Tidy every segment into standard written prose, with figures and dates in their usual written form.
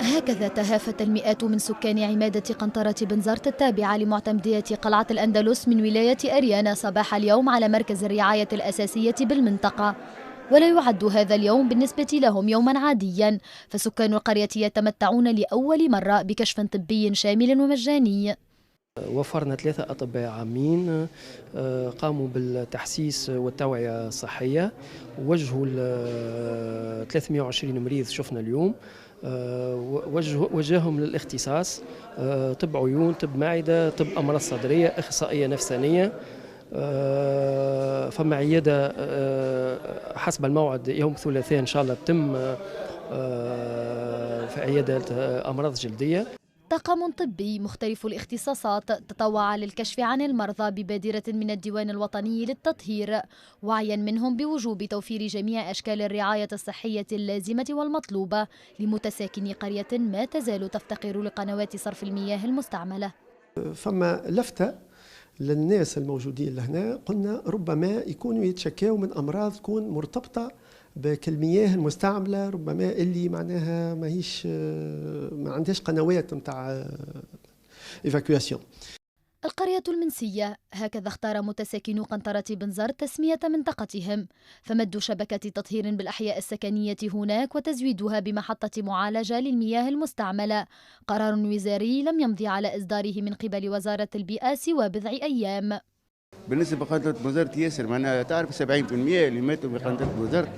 هكذا تهافت المئات من سكان عمادة قنطرة بنزرت التابعة لمعتمدية قلعة الأندلس من ولاية أريانا صباح اليوم على مركز الرعاية الأساسية بالمنطقة. ولا يعد هذا اليوم بالنسبة لهم يوما عاديا، فسكان القرية يتمتعون لأول مرة بكشف طبي شامل ومجاني. وفرنا 3 أطباء عامين قاموا بالتحسيس والتوعية الصحية، وجهوا 320 مريض شفنا اليوم، وجههم للاختصاص: طب عيون، طب معدة، طب أمراض صدرية، إخصائية نفسانية. فما عيادة حسب الموعد يوم الثلاثاء إن شاء الله تتم في عيادة أمراض جلدية. طاقم طبي مختلف الاختصاصات تطوع للكشف عن المرضى ببادرة من الديوان الوطني للتطهير، وعيا منهم بوجوب توفير جميع أشكال الرعاية الصحية اللازمة والمطلوبة لمتساكني قرية ما تزال تفتقر لقنوات صرف المياه المستعملة. فما لفتة للناس الموجودين لهنا، قلنا ربما يكونوا يتشكاوا من أمراض تكون مرتبطة بالمياه المستعملة، ربما اللي معناها ما عندهاش قنوات نتاع ايفاكواسيون. القرية المنسية، هكذا اختار متساكنو قنطرة بنزرت تسمية منطقتهم، فمد شبكة تطهير بالأحياء السكنية هناك وتزويدها بمحطة معالجة للمياه المستعملة، قرار وزاري لم يمضي على إصداره من قبل وزارة البيئة سوى بضع أيام. بالنسبة لقنطرة بنزرت ياسر، معناها تعرف 70% اللي ماتوا بقنطرة بنزرت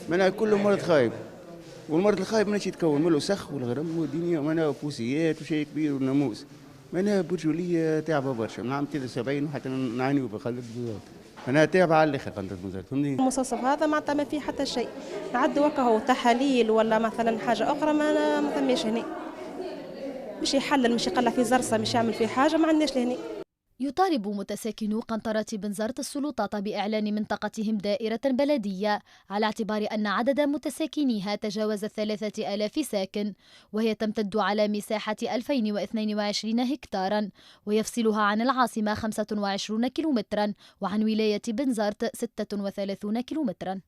معناها كله مرض خايب، والمرض الخايب ماناش يتكون من الوسخ والغرم والدنيا معناها فوسيات وشيء كبير والناموس، معناها برجولية تعبة برشا من عام 73 وحتى نعانيو بقنطرة بنزرت، معناها تعبة على الآخر قنطرة بنزرت، فهمتني؟ المستصف هذا معناتها ما فيه حتى شيء، نعدوا وكهو تحاليل ولا مثلا حاجة أخرى ما ثماش هنا، مش يحلل، مش يقلع في زرصة، مش يعمل في حاجة، ما عندناش لهنا. يطالب متساكنو قنطرة بنزرت السلطات بإعلان منطقتهم دائرة بلدية، على اعتبار أن عدد متساكنيها تجاوز 3000 ساكن، وهي تمتد على مساحة 2022 هكتارا، ويفصلها عن العاصمة 25 كيلومترا، وعن ولاية بنزرت 36 كيلومترا.